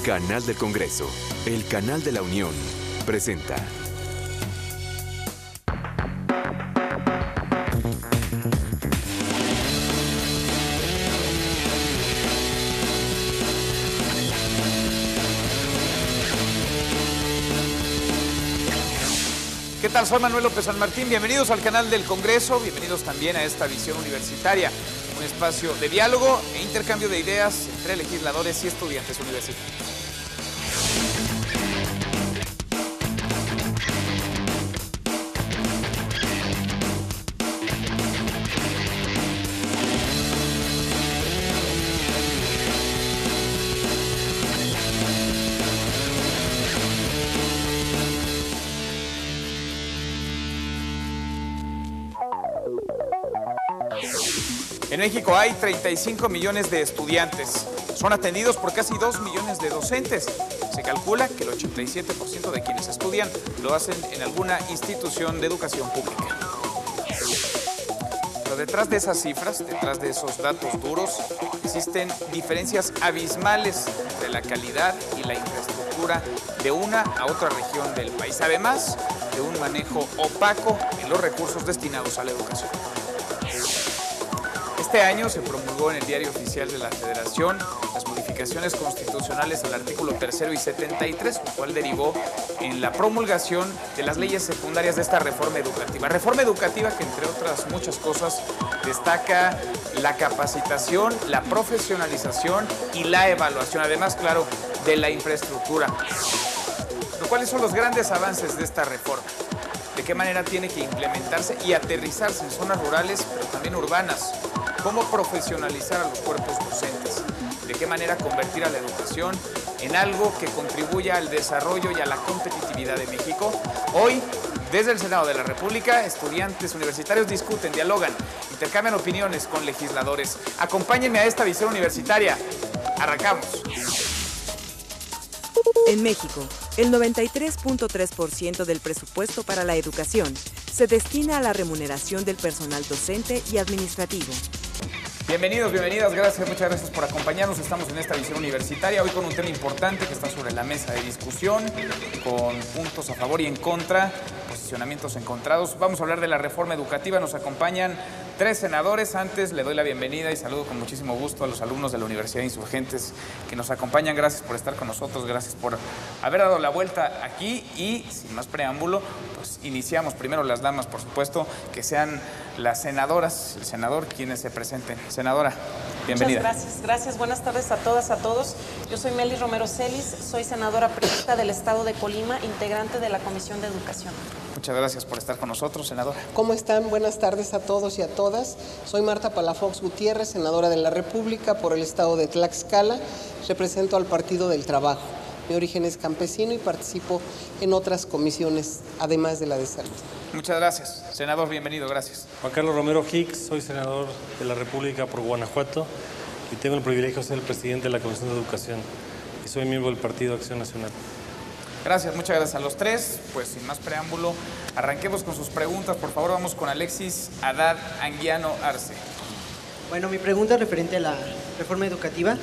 Canal del Congreso, el canal de la Unión, presenta. ¿Qué tal? Soy Manuel López San Martín, bienvenidos al canal del Congreso, bienvenidos también a esta visión universitaria, un espacio de diálogo e intercambio de ideas entre legisladores y estudiantes universitarios. En México hay 35 millones de estudiantes. Son atendidos por casi 2 millones de docentes. Se calcula que el 87% de quienes estudian lo hacen en alguna institución de educación pública. Pero detrás de esas cifras, detrás de esos datos duros, existen diferencias abismales entre la calidad y la infraestructura de una a otra región del país, además de un manejo opaco en los recursos destinados a la educación. Este año se promulgó en el Diario Oficial de la Federación las modificaciones constitucionales al artículo 3º y 73, lo cual derivó en la promulgación de las leyes secundarias de esta reforma educativa. Reforma educativa que, entre otras muchas cosas, destaca la capacitación, la profesionalización y la evaluación, además, claro, de la infraestructura. Pero, ¿cuáles son los grandes avances de esta reforma? ¿De qué manera tiene que implementarse y aterrizarse en zonas rurales, pero también urbanas? ¿Cómo profesionalizar a los cuerpos docentes? ¿De qué manera convertir a la educación en algo que contribuya al desarrollo y a la competitividad de México? Hoy, desde el Senado de la República, estudiantes universitarios discuten, dialogan, intercambian opiniones con legisladores. Acompáñenme a esta visión universitaria. Arrancamos. En México, el 93.3% del presupuesto para la educación se destina a la remuneración del personal docente y administrativo. Bienvenidos, bienvenidas, gracias, muchas gracias por acompañarnos. Estamos en esta visión universitaria, hoy con un tema importante que está sobre la mesa de discusión, con puntos a favor y en contra, posicionamientos encontrados. Vamos a hablar de la reforma educativa, nos acompañan 3 senadores. Antes le doy la bienvenida y saludo con muchísimo gusto a los alumnos de la Universidad de Insurgentes que nos acompañan. Gracias por estar con nosotros, gracias por haber dado la vuelta aquí y sin más preámbulo, pues iniciamos. Primero las damas, por supuesto, que sean las senadoras, el senador, quienes se presenten. Senadora, bienvenida. Muchas gracias. Buenas tardes a todas, a todos. Yo soy Meli Romero Celis, soy senadora priista del Estado de Colima, integrante de la Comisión de Educación. Muchas gracias por estar con nosotros, senadora. ¿Cómo están? Buenas tardes a todos y a todas. Soy Marta Palafox Gutiérrez, senadora de la República por el Estado de Tlaxcala. Represento al Partido del Trabajo. Mi origen es campesino y participo en otras comisiones, además de la de salud. Muchas gracias. Senador, bienvenido, gracias. Juan Carlos Romero Hicks, soy senador de la República por Guanajuato y tengo el privilegio de ser el presidente de la Comisión de Educación y soy miembro del Partido Acción Nacional. Gracias, muchas gracias a los 3. Pues sin más preámbulo, arranquemos con sus preguntas. Por favor, vamos con Alexis Haddad Anguiano Arce. Bueno, mi pregunta es referente a la reforma educativa.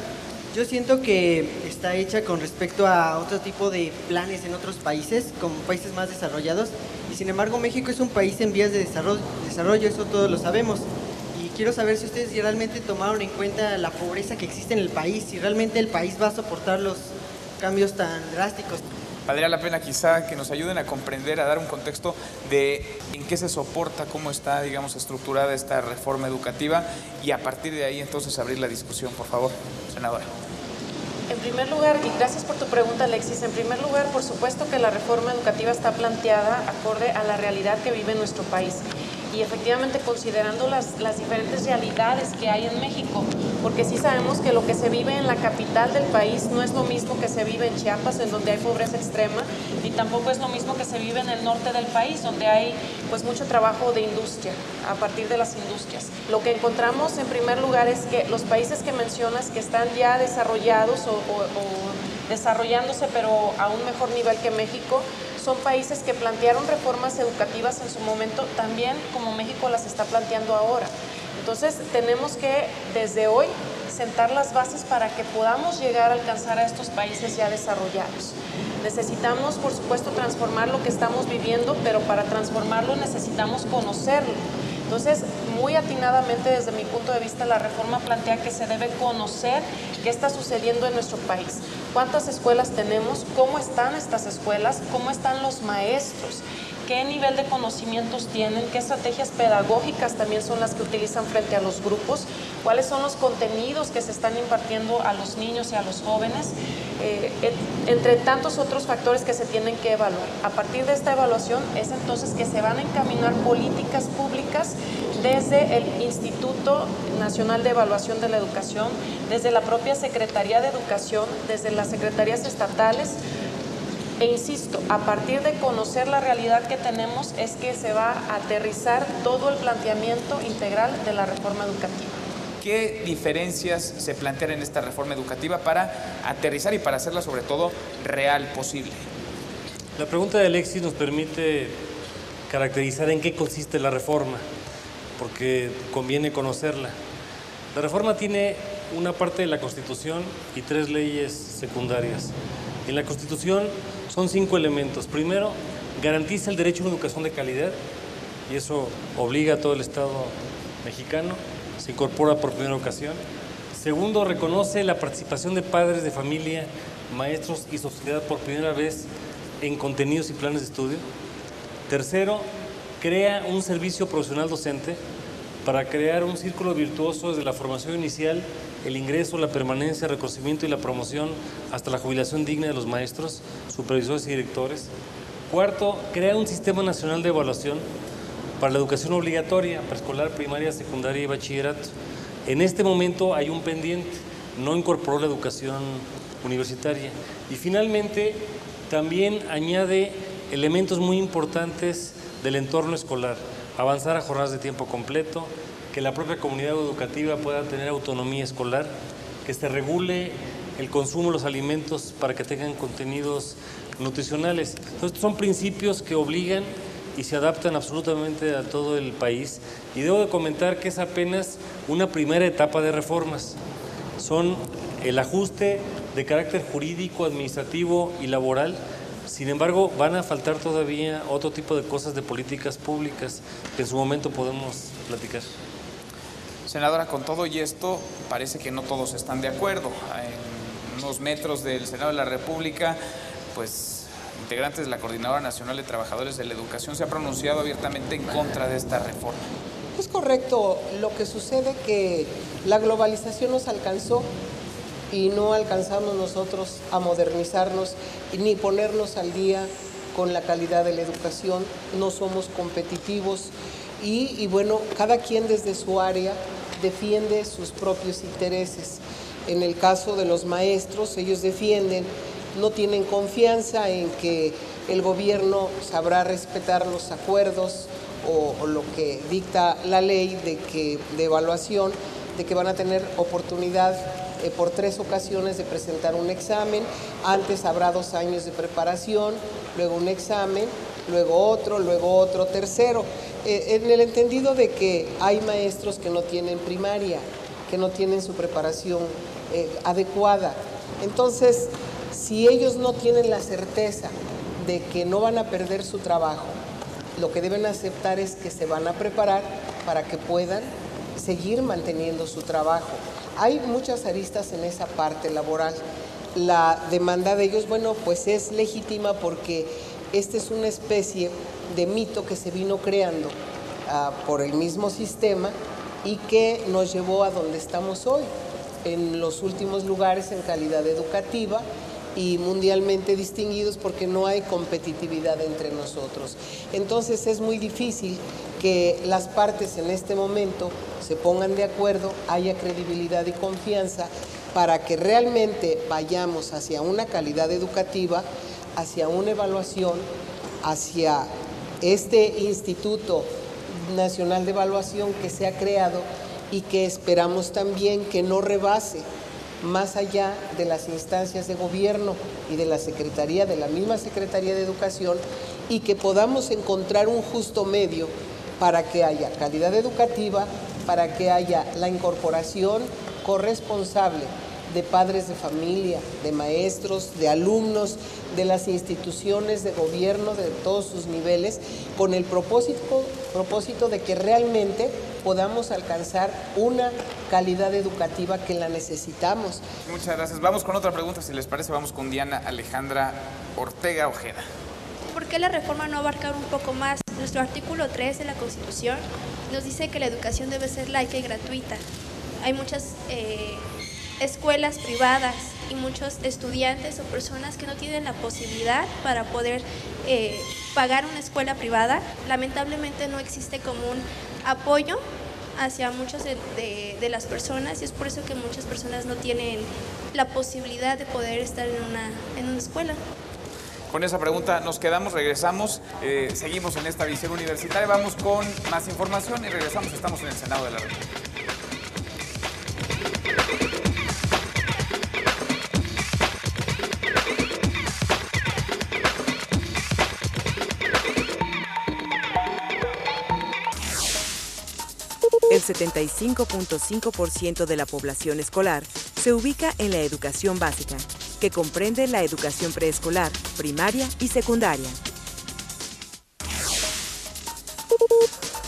Yo siento que está hecha con respecto a otro tipo de planes en otros países, como países más desarrollados, y sin embargo México es un país en vías de desarrollo, eso todos lo sabemos. Y quiero saber si ustedes realmente tomaron en cuenta la pobreza que existe en el país, si realmente el país va a soportar los cambios tan drásticos. Valdría la pena quizá que nos ayuden a comprender, a dar un contexto de en qué se soporta, cómo está, digamos, estructurada esta reforma educativa y a partir de ahí entonces abrir la discusión, por favor, senadora. En primer lugar, y gracias por tu pregunta, Alexis, en primer lugar, por supuesto que la reforma educativa está planteada acorde a la realidad que vive nuestro país. Y efectivamente considerando las diferentes realidades que hay en México, porque sí sabemos que lo que se vive en la capital del país no es lo mismo que se vive en Chiapas, en donde hay pobreza extrema, ni tampoco es lo mismo que se vive en el norte del país, donde hay pues mucho trabajo de industria, a partir de las industrias. Lo que encontramos en primer lugar es que los países que mencionas que están ya desarrollados o desarrollándose, pero a un mejor nivel que México, son países que plantearon reformas educativas en su momento, también como México las está planteando ahora. Entonces, tenemos que, desde hoy, sentar las bases para que podamos llegar a alcanzar a estos países ya desarrollados. Necesitamos, por supuesto, transformar lo que estamos viviendo, pero para transformarlo necesitamos conocerlo. Entonces, muy atinadamente desde mi punto de vista, la reforma plantea que se debe conocer qué está sucediendo en nuestro país, cuántas escuelas tenemos, cómo están estas escuelas, cómo están los maestros, qué nivel de conocimientos tienen, qué estrategias pedagógicas también son las que utilizan frente a los grupos, cuáles son los contenidos que se están impartiendo a los niños y a los jóvenes, entre tantos otros factores que se tienen que evaluar. A partir de esta evaluación es entonces que se van a encaminar políticas públicas desde el Instituto Nacional de Evaluación de la Educación, desde la propia Secretaría de Educación, desde las secretarías estatales. E insisto, a partir de conocer la realidad que tenemos es que se va a aterrizar todo el planteamiento integral de la reforma educativa. ¿Qué diferencias se plantean en esta reforma educativa para aterrizar y para hacerla sobre todo real, posible? La pregunta de Alexis nos permite caracterizar en qué consiste la reforma, porque conviene conocerla. La reforma tiene una parte de la Constitución y 3 leyes secundarias. En la Constitución son 5 elementos. Primero, garantiza el derecho a una educación de calidad, y eso obliga a todo el Estado mexicano, se incorpora por primera ocasión. Segundo, reconoce la participación de padres de familia, maestros y sociedad por primera vez en contenidos y planes de estudio. Tercero, crea un servicio profesional docente para crear un círculo virtuoso desde la formación inicial, el ingreso, la permanencia, el reconocimiento y la promoción hasta la jubilación digna de los maestros, supervisores y directores. Cuarto, crea un sistema nacional de evaluación para la educación obligatoria, preescolar, primaria, secundaria y bachillerato. En este momento hay un pendiente, no incorporó la educación universitaria. Y finalmente, también añade elementos muy importantes del entorno escolar, avanzar a jornadas de tiempo completo, que la propia comunidad educativa pueda tener autonomía escolar, que se regule el consumo de los alimentos para que tengan contenidos nutricionales. Entonces, son principios que obligan y se adaptan absolutamente a todo el país. Y debo de comentar que es apenas una primera etapa de reformas. Son el ajuste de carácter jurídico, administrativo y laboral. Sin embargo, van a faltar todavía otro tipo de cosas de políticas públicas que en su momento podemos platicar. Senadora, con todo y esto, parece que no todos están de acuerdo. En unos metros del Senado de la República, pues integrantes de la Coordinadora Nacional de Trabajadores de la Educación se ha pronunciado abiertamente en contra de esta reforma. Es correcto, lo que sucede que la globalización nos alcanzó y no alcanzamos nosotros a modernizarnos ni ponernos al día con la calidad de la educación, no somos competitivos y bueno, cada quien desde su área defiende sus propios intereses. En el caso de los maestros, ellos defienden, no tienen confianza en que el gobierno sabrá respetar los acuerdos o lo que dicta la ley de evaluación, de que van a tener oportunidad por 3 ocasiones de presentar un examen. Antes habrá 2 años de preparación, luego un examen, luego otro, tercero. En el entendido de que hay maestros que no tienen primaria, que no tienen su preparación adecuada. Entonces, si ellos no tienen la certeza de que no van a perder su trabajo, lo que deben aceptar es que se van a preparar para que puedan seguir manteniendo su trabajo. Hay muchas aristas en esa parte laboral. La demanda de ellos, bueno, pues es legítima porque esta es una especie de mito que se vino creando por el mismo sistema y que nos llevó a donde estamos hoy, en los últimos lugares en calidad educativa y mundialmente distinguidos porque no hay competitividad entre nosotros. Entonces es muy difícil que las partes en este momento se pongan de acuerdo, haya credibilidad y confianza para que realmente vayamos hacia una calidad educativa, hacia una evaluación, hacia este Instituto Nacional de Evaluación que se ha creado y que esperamos también que no rebase más allá de las instancias de gobierno y de la Secretaría, de la misma Secretaría de Educación, y que podamos encontrar un justo medio para que haya calidad educativa, para que haya la incorporación corresponsable de padres de familia, de maestros, de alumnos, de las instituciones de gobierno de todos sus niveles, con el propósito de que realmente podamos alcanzar una calidad educativa que la necesitamos. Muchas gracias. Vamos con otra pregunta, si les parece. Vamos con Diana Alejandra Ortega Ojeda. ¿Por qué la reforma no abarcar un poco más? Nuestro artículo 3 de la Constitución nos dice que la educación debe ser laica y gratuita. Hay muchas escuelas privadas y muchos estudiantes o personas que no tienen la posibilidad para poder pagar una escuela privada. Lamentablemente no existe como un apoyo hacia muchas de las personas, y es por eso que muchas personas no tienen la posibilidad de poder estar en una escuela. Con esa pregunta nos quedamos, regresamos, seguimos en esta visión universitaria, vamos con más información y regresamos, estamos en el Senado de la República. El 75.5% de la población escolar se ubica en la educación básica, que comprende la educación preescolar, primaria y secundaria.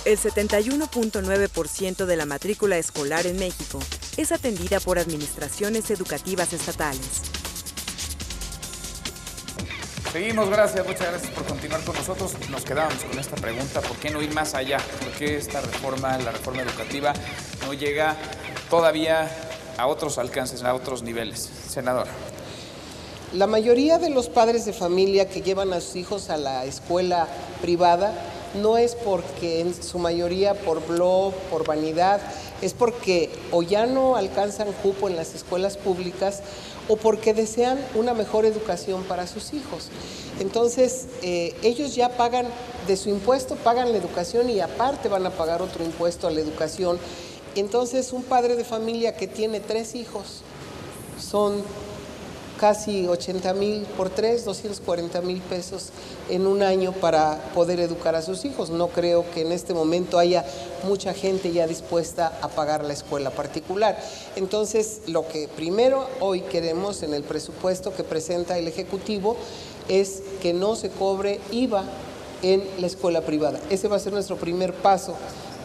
El 71.9% de la matrícula escolar en México es atendida por administraciones educativas estatales. Seguimos, gracias, muchas gracias por continuar con nosotros. Nos quedábamos con esta pregunta, ¿por qué no ir más allá? ¿Por qué esta reforma, la reforma educativa, no llega todavía a otros alcances, a otros niveles? Senadora. La mayoría de los padres de familia que llevan a sus hijos a la escuela privada no es porque en su mayoría por blog, por vanidad, es porque o ya no alcanzan cupo en las escuelas públicas o porque desean una mejor educación para sus hijos. Entonces, ellos ya pagan de su impuesto, pagan la educación y aparte van a pagar otro impuesto a la educación. Entonces, un padre de familia que tiene 3 hijos, son casi 80,000 por 3, 240,000 pesos en un año para poder educar a sus hijos. No creo que en este momento haya mucha gente ya dispuesta a pagar la escuela particular. Entonces, lo que primero hoy queremos en el presupuesto que presenta el Ejecutivo es que no se cobre IVA en la escuela privada. Ese va a ser nuestro primer paso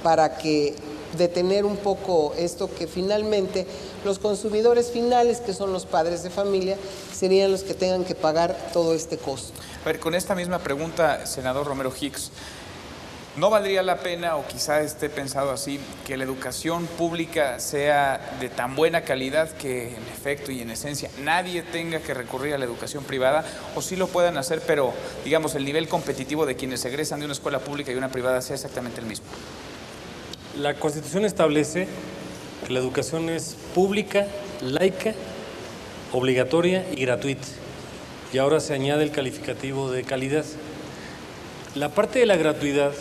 para que detener un poco esto, que finalmente los consumidores finales, que son los padres de familia, serían los que tengan que pagar todo este costo. A ver, con esta misma pregunta, senador Romero Hicks, ¿no valdría la pena, o quizá esté pensado así, que la educación pública sea de tan buena calidad que en efecto y en esencia nadie tenga que recurrir a la educación privada, o sí lo puedan hacer, pero digamos el nivel competitivo de quienes egresan de una escuela pública y una privada sea exactamente el mismo? La Constitución establece que la educación es pública, laica, obligatoria y gratuita. Y ahora se añade el calificativo de calidad. La parte de la gratuidad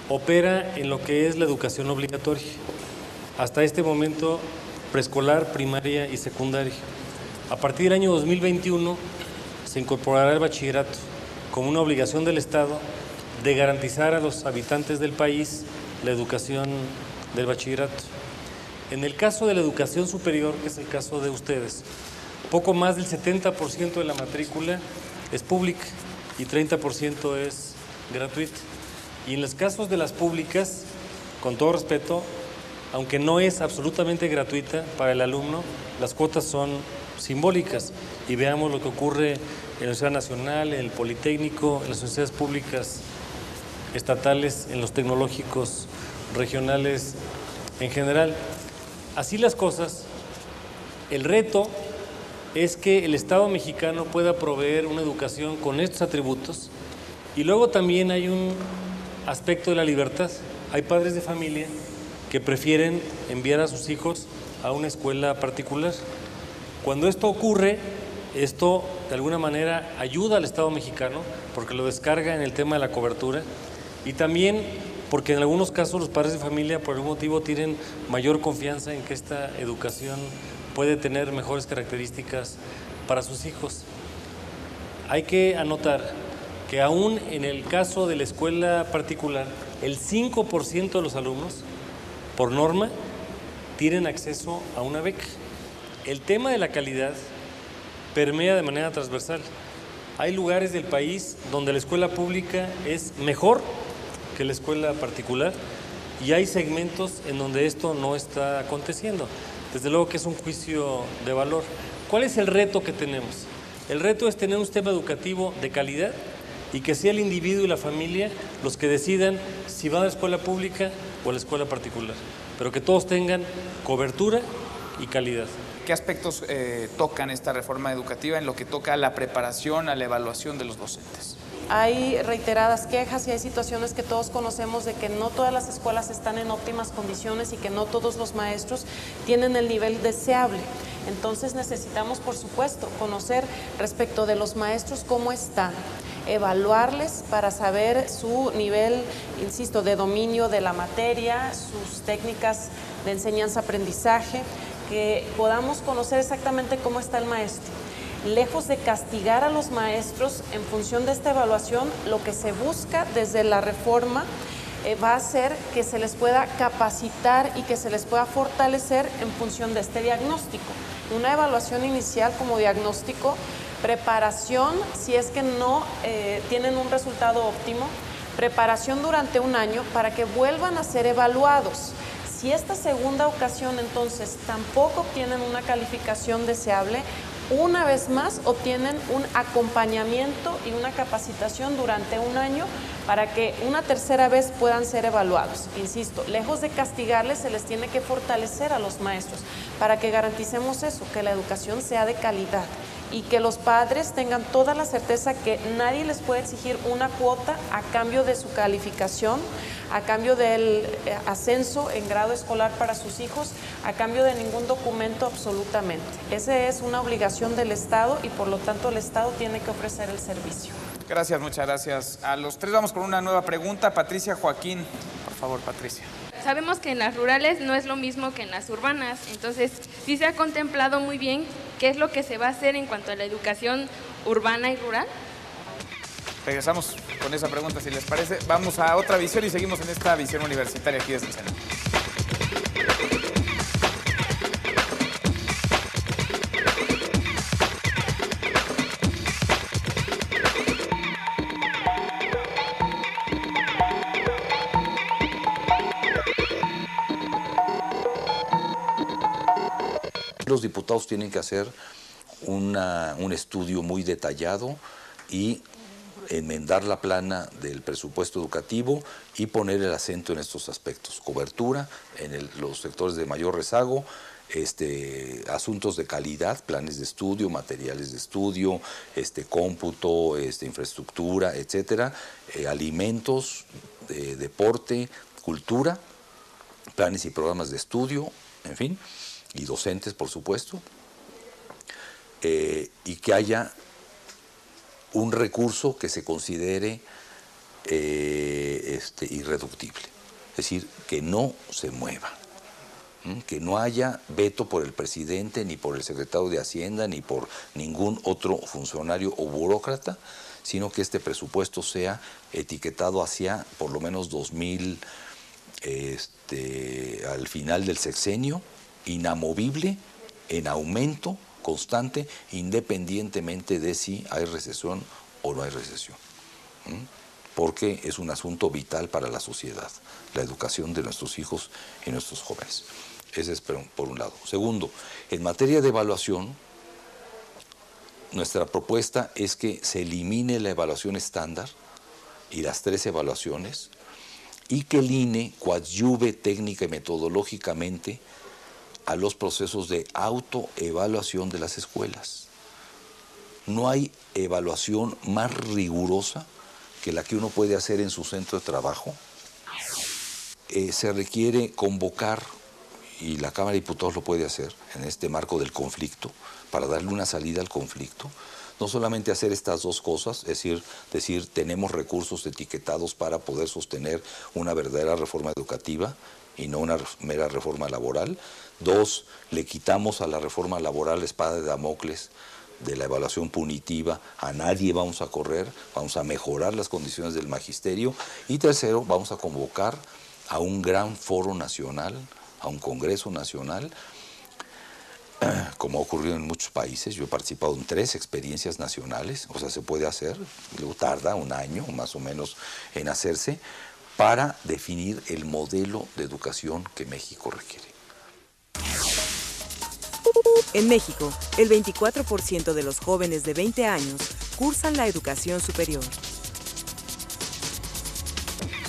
opera en lo que es la educación obligatoria. Hasta este momento, preescolar, primaria y secundaria. A partir del año 2021 se incorporará el bachillerato como una obligación del Estado de garantizar a los habitantes del país la educación del bachillerato. En el caso de la educación superior, que es el caso de ustedes, poco más del 70% de la matrícula es pública y 30% es gratuita. Y en los casos de las públicas, con todo respeto, aunque no es absolutamente gratuita para el alumno, las cuotas son simbólicas. Y veamos lo que ocurre en la Universidad Nacional, en el Politécnico, en las universidades públicas estatales, en los tecnológicos regionales en general. Así las cosas, el reto es que el Estado mexicano pueda proveer una educación con estos atributos, y luego también hay un aspecto de la libertad. Hay padres de familia que prefieren enviar a sus hijos a una escuela particular. Cuando esto ocurre, esto de alguna manera ayuda al Estado mexicano porque lo descarga en el tema de la cobertura, y también porque en algunos casos los padres de familia por algún motivo tienen mayor confianza en que esta educación puede tener mejores características para sus hijos. Hay que anotar que aún en el caso de la escuela particular, el 5% de los alumnos, por norma, tienen acceso a una beca. El tema de la calidad permea de manera transversal. Hay lugares del país donde la escuela pública es mejor que la escuela particular y hay segmentos en donde esto no está aconteciendo. Desde luego que es un juicio de valor. ¿Cuál es el reto que tenemos? El reto es tener un sistema educativo de calidad y que sea el individuo y la familia los que decidan si van a la escuela pública o a la escuela particular, pero que todos tengan cobertura y calidad. ¿Qué aspectos tocan esta reforma educativa en lo que toca a la preparación, a la evaluación de los docentes? Hay reiteradas quejas y hay situaciones que todos conocemos de que no todas las escuelas están en óptimas condiciones y que no todos los maestros tienen el nivel deseable. Entonces necesitamos, por supuesto, conocer respecto de los maestros cómo están, evaluarles para saber su nivel, insisto, de dominio de la materia, sus técnicas de enseñanza-aprendizaje, que podamos conocer exactamente cómo está el maestro. Lejos de castigar a los maestros en función de esta evaluación, lo que se busca desde la reforma va a ser que se les pueda capacitar y que se les pueda fortalecer en función de este diagnóstico. Una evaluación inicial como diagnóstico, preparación si es que no tienen un resultado óptimo, preparación durante un año para que vuelvan a ser evaluados. Si esta segunda ocasión entonces tampoco obtienen una calificación deseable, una vez más obtienen un acompañamiento y una capacitación durante un año para que una tercera vez puedan ser evaluados. Insisto, lejos de castigarles, se les tiene que fortalecer a los maestros para que garanticemos eso, que la educación sea de calidad y que los padres tengan toda la certeza que nadie les puede exigir una cuota a cambio de su calificación, a cambio del ascenso en grado escolar para sus hijos, a cambio de ningún documento absolutamente. Esa es una obligación del Estado y por lo tanto el Estado tiene que ofrecer el servicio. Gracias, muchas gracias a los tres. Vamos con una nueva pregunta. Patricia Joaquín, por favor, Patricia. Sabemos que en las rurales no es lo mismo que en las urbanas, entonces sí se ha contemplado muy bien qué es lo que se va a hacer en cuanto a la educación urbana y rural. Regresamos con esa pregunta, si les parece. Vamos a otra visión y seguimos en esta visión universitaria aquí desde el Senado. Los diputados tienen que hacer un estudio muy detallado y enmendar la plana del presupuesto educativo y poner el acento en estos aspectos: cobertura en los sectores de mayor rezago, asuntos de calidad, planes de estudio, materiales de estudio, cómputo, infraestructura, etcétera, alimentos, deporte, cultura, planes y programas de estudio, en fin, y docentes, por supuesto, y que haya un recurso que se considere irreductible, es decir, que no se mueva, que no haya veto por el presidente, ni por el secretario de Hacienda, ni por ningún otro funcionario o burócrata, sino que este presupuesto sea etiquetado hacia por lo menos 2000, al final del sexenio, inamovible, en aumento constante, independientemente de si hay recesión o no hay recesión, porque es un asunto vital para la sociedad, la educación de nuestros hijos y nuestros jóvenes. Ese es por un lado. Segundo, en materia de evaluación, nuestra propuesta es que se elimine la evaluación estándar y las 3 evaluaciones, y que el INE coadyuve técnica y metodológicamente a los procesos de autoevaluación de las escuelas. No hay evaluación más rigurosa que la que uno puede hacer en su centro de trabajo. Se requiere convocar, y la Cámara de Diputados lo puede hacer en este marco del conflicto, para darle una salida al conflicto. No solamente hacer estas 2 cosas, es decir, tenemos recursos etiquetados para poder sostener una verdadera reforma educativa y no una mera reforma laboral. 2, le quitamos a la reforma laboral la espada de Damocles de la evaluación punitiva. A nadie vamos a correr, vamos a mejorar las condiciones del magisterio. Y 3, vamos a convocar a un gran foro nacional a un Congreso Nacional, como ha ocurrido en muchos países. Yo he participado en 3 experiencias nacionales, o sea, se puede hacer, luego tarda un año más o menos en hacerse, para definir el modelo de educación que México requiere. En México, el 24% de los jóvenes de 20 años cursan la educación superior.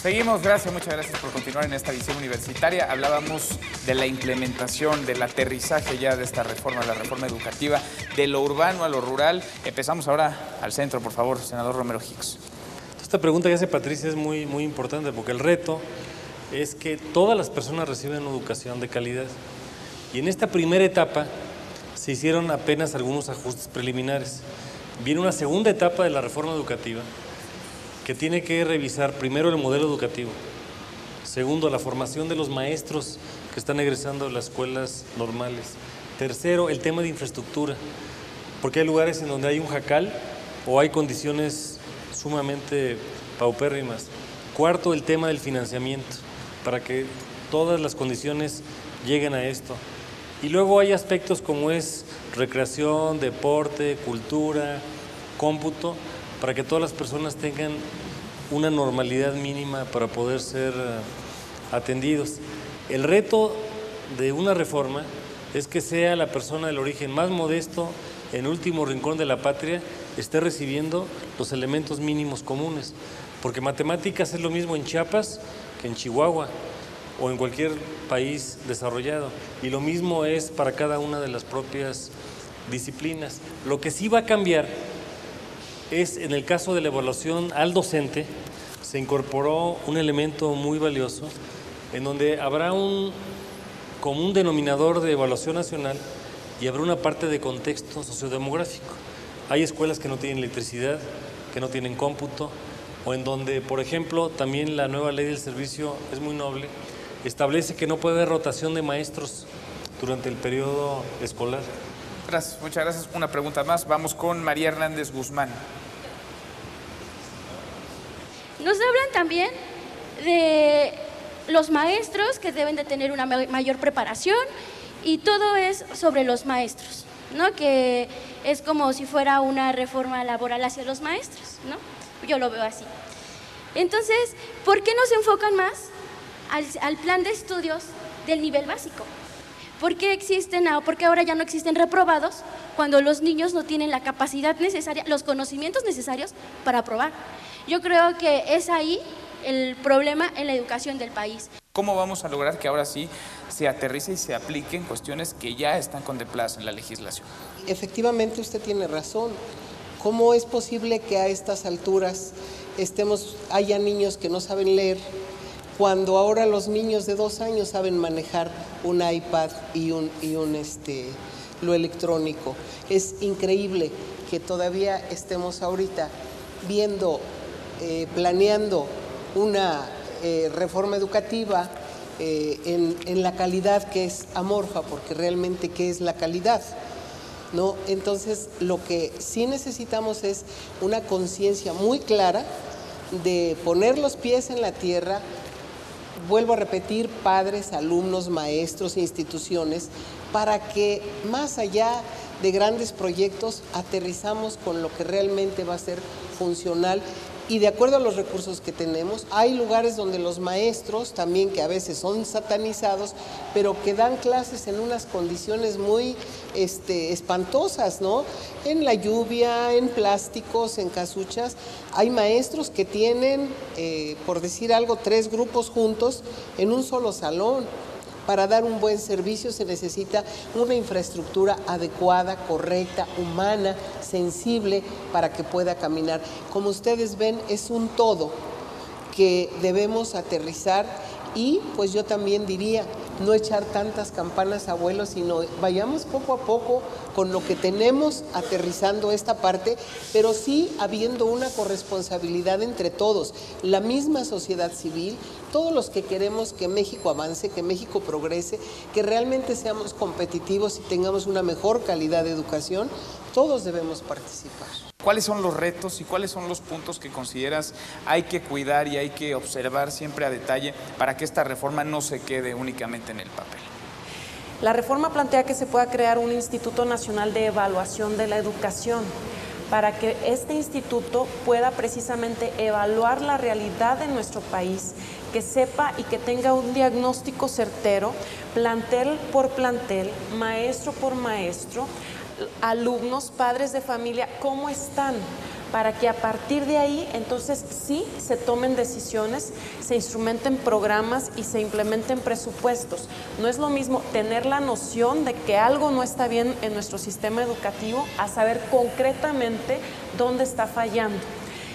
Seguimos, muchas gracias por continuar en esta visión universitaria. Hablábamos de la implementación, del aterrizaje ya de esta reforma, la reforma educativa, de lo urbano a lo rural. Empezamos ahora al centro, por favor, senador Romero Hicks. Esta pregunta que hace Patricia es muy importante, porque el reto es que todas las personas reciben educación de calidad. Y en esta primera etapa se hicieron apenas algunos ajustes preliminares. Viene una segunda etapa de la reforma educativa, que tiene que revisar primero el modelo educativo, segundo, la formación de los maestros que están egresando de las escuelas normales, tercero, el tema de infraestructura, porque hay lugares en donde hay un jacal o hay condiciones sumamente paupérrimas. Cuarto, el tema del financiamiento, para que todas las condiciones lleguen a esto. Y luego hay aspectos como es recreación, deporte, cultura, cómputo, para que todas las personas tengan una normalidad mínima para poder ser atendidos. El reto de una reforma es que sea la persona del origen más modesto, en el último rincón de la patria, esté recibiendo los elementos mínimos comunes. Porque matemáticas es lo mismo en Chiapas que en Chihuahua o en cualquier país desarrollado. Y lo mismo es para cada una de las propias disciplinas. Lo que sí va a cambiar es, en el caso de la evaluación al docente, se incorporó un elemento muy valioso en donde habrá un común denominador de evaluación nacional y habrá una parte de contexto sociodemográfico. Hay escuelas que no tienen electricidad, que no tienen cómputo, o en donde, por ejemplo, también la nueva ley del servicio es muy noble, establece que no puede haber rotación de maestros durante el periodo escolar. Gracias, muchas gracias. Una pregunta más. Vamos con María Hernández Guzmán. Nos hablan también de los maestros que deben de tener una mayor preparación y todo es sobre los maestros, ¿no? Que es como si fuera una reforma laboral hacia los maestros, ¿no? Yo lo veo así. Entonces, ¿por qué no se enfocan más al plan de estudios del nivel básico? ¿Por qué ahora ya no existen reprobados cuando los niños no tienen la capacidad necesaria, los conocimientos necesarios para aprobar? Yo creo que es ahí el problema en la educación del país. ¿Cómo vamos a lograr que ahora sí se aterrice y se apliquen cuestiones que ya están contempladas en la legislación? Efectivamente, usted tiene razón. ¿Cómo es posible que a estas alturas haya niños que no saben leer, cuando ahora los niños de 2 años saben manejar un iPad y lo electrónico? Es increíble que todavía estemos ahorita viendo, planeando una reforma educativa en la calidad que es amorfa, porque realmente ¿qué es la calidad? ¿No? Entonces, lo que sí necesitamos es una conciencia muy clara de poner los pies en la tierra. Vuelvo a repetir, padres, alumnos, maestros, instituciones, para que más allá de grandes proyectos aterrizamos con lo que realmente va a ser funcional y de acuerdo a los recursos que tenemos. Hay lugares donde los maestros también, que a veces son satanizados, pero que dan clases en unas condiciones muy espantosas, ¿no? En la lluvia, en plásticos, en casuchas. Hay maestros que tienen, por decir algo, 3 grupos juntos en un solo salón. Para dar un buen servicio se necesita una infraestructura adecuada, correcta, humana, sensible, para que pueda caminar. Como ustedes ven, es un todo que debemos aterrizar y pues yo también diría, no echar tantas campanas a vuelo, sino vayamos poco a poco con lo que tenemos aterrizando esta parte, pero sí habiendo una corresponsabilidad entre todos, la misma sociedad civil, todos los que queremos que México avance, que México progrese, que realmente seamos competitivos y tengamos una mejor calidad de educación, Todos debemos participar. ¿Cuáles son los retos y cuáles son los puntos que consideras hay que cuidar y hay que observar siempre a detalle para que esta reforma no se quede únicamente en el papel? La reforma plantea que se pueda crear un Instituto Nacional de Evaluación de la Educación, para que este instituto pueda precisamente evaluar la realidad de nuestro país, que sepa y que tenga un diagnóstico certero, plantel por plantel, maestro por maestro, alumnos, padres de familia, cómo están, para que a partir de ahí entonces sí se tomen decisiones, se instrumenten programas y se implementen presupuestos. No es lo mismo tener la noción de que algo no está bien en nuestro sistema educativo a saber concretamente dónde está fallando.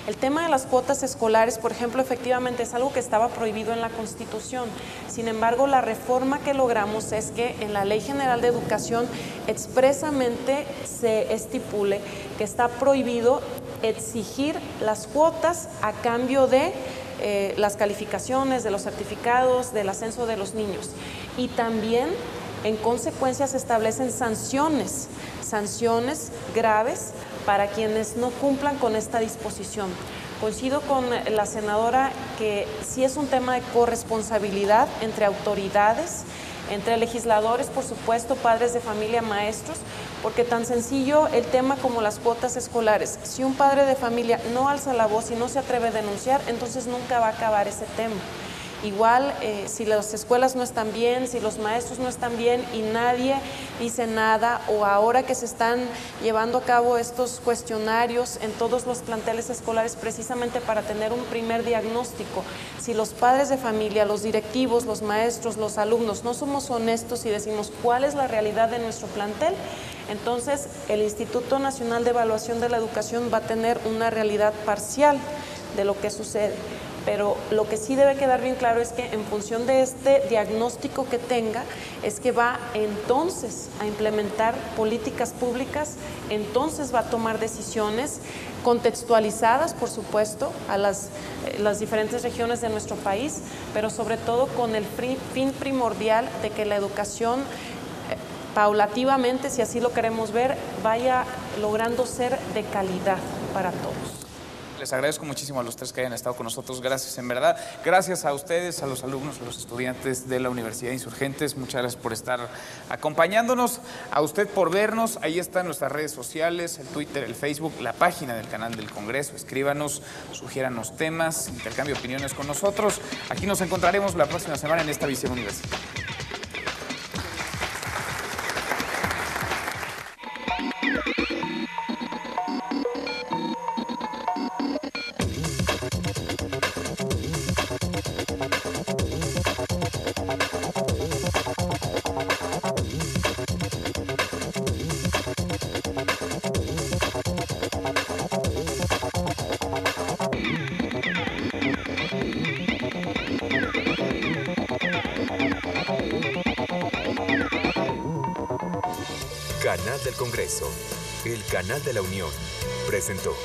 El tema de las cuotas escolares, por ejemplo, efectivamente es algo que estaba prohibido en la Constitución. Sin embargo, la reforma que logramos es que en la Ley General de Educación expresamente se estipule que está prohibido exigir las cuotas a cambio de las calificaciones, de los certificados, del ascenso de los niños. Y también, en consecuencia, se establecen sanciones graves para quienes no cumplan con esta disposición. Coincido con la senadora que sí es un tema de corresponsabilidad entre autoridades, entre legisladores, por supuesto, padres de familia, maestros, porque tan sencillo el tema como las cuotas escolares. Si un padre de familia no alza la voz y no se atreve a denunciar, entonces nunca va a acabar ese tema. Igual, si las escuelas no están bien, si los maestros no están bien y nadie dice nada, o ahora que se están llevando a cabo estos cuestionarios en todos los planteles escolares precisamente para tener un primer diagnóstico, si los padres de familia, los directivos, los maestros, los alumnos no somos honestos y decimos cuál es la realidad de nuestro plantel, entonces el Instituto Nacional de Evaluación de la Educación va a tener una realidad parcial de lo que sucede. Pero lo que sí debe quedar bien claro es que en función de este diagnóstico que tenga, es que va entonces a implementar políticas públicas, entonces va a tomar decisiones contextualizadas, por supuesto, a las diferentes regiones de nuestro país, pero sobre todo con el fin primordial de que la educación paulativamente, si así lo queremos ver, vaya logrando ser de calidad para todos. Les agradezco muchísimo a los tres que hayan estado con nosotros. Gracias, en verdad. Gracias a ustedes, a los alumnos, a los estudiantes de la Universidad de Insurgentes. Muchas gracias por estar acompañándonos. A usted por vernos. Ahí están nuestras redes sociales, el Twitter, el Facebook, la página del canal del Congreso. Escríbanos, sugiéranos temas, intercambio de opiniones con nosotros. Aquí nos encontraremos la próxima semana en esta Visión Universitaria. Canal del Congreso, el canal de la Unión, presentó.